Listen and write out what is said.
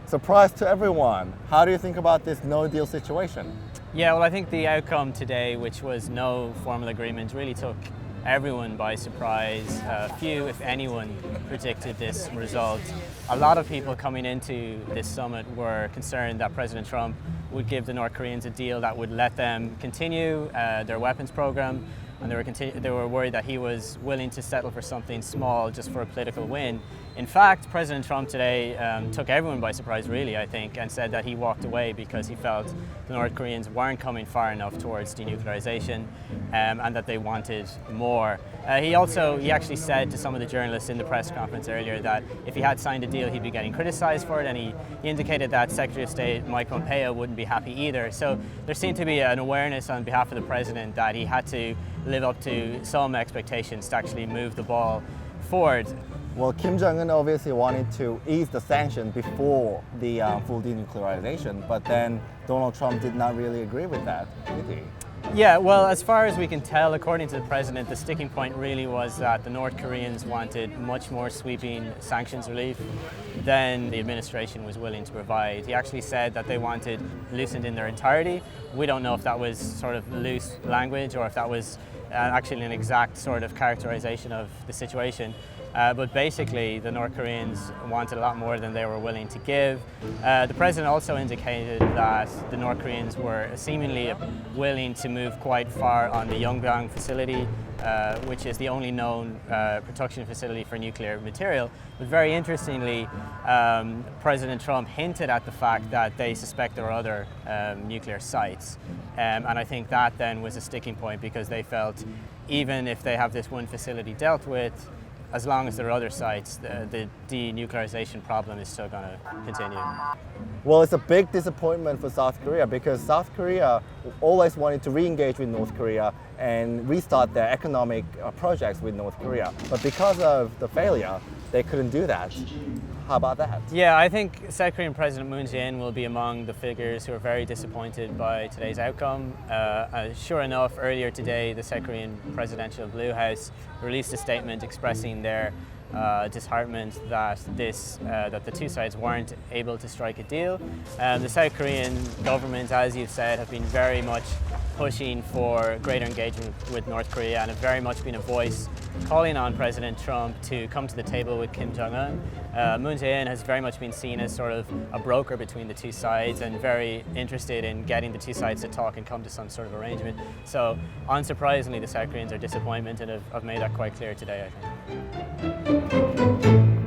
Surprise to everyone. How do you think about this no-deal situation? Yeah, well, I think the outcome today, which was no formal agreement, really took everyone by surprise. Few, if anyone, predicted this result. A lot of people coming into this summit were concerned that President Trump would give the North Koreans a deal that would let them continue their weapons program, and they were worried that he was willing to settle for something small just for a political win. In fact, President Trump today took everyone by surprise, really, I think, and said that he walked away because he felt the North Koreans weren't coming far enough towards denuclearization and that they wanted more. He actually said to some of the journalists in the press conference earlier that if he had signed a deal, he'd be getting criticized for it, and he indicated that Secretary of State Mike Pompeo wouldn't be happy either. So there seemed to be an awareness on behalf of the president that he had to live up to some expectations to actually move the ball forward. Well, Kim Jong-un obviously wanted to ease the sanctions before the full denuclearization, but then Donald Trump did not really agree with that, did he? Yeah, well, as far as we can tell, according to the president, the sticking point really was that the North Koreans wanted much more sweeping sanctions relief than the administration was willing to provide. He actually said that they wanted loosened in their entirety. We don't know if that was sort of loose language or if that was actually an exact sort of characterization of the situation. But basically, the North Koreans wanted a lot more than they were willing to give. The president also indicated that the North Koreans were seemingly willing to move quite far on the Yongbyon facility, which is the only known production facility for nuclear material. But very interestingly, President Trump hinted at the fact that they suspect there are other nuclear sites. And I think that then was a sticking point because they felt even if they have this one facility dealt with, as long as there are other sites, the denuclearization problem is still going to continue. Well, it's a big disappointment for South Korea because South Korea always wanted to re-engage with North Korea and restart their economic projects with North Korea. But because of the failure, they couldn't do that. How about that? Yeah, I think South Korean President Moon Jae-in will be among the figures who are very disappointed by today's outcome. Sure enough, earlier today, the South Korean Presidential Blue House released a statement expressing their disheartenment that the two sides weren't able to strike a deal. The South Korean government, as you've said, have been very much pushing for greater engagement with North Korea and have very much been a voice calling on President Trump to come to the table with Kim Jong-un. Moon Jae-in has very much been seen as sort of a broker between the two sides and very interested in getting the two sides to talk and come to some sort of arrangement. So, unsurprisingly, the South Koreans are disappointed and have made that quite clear today, I think.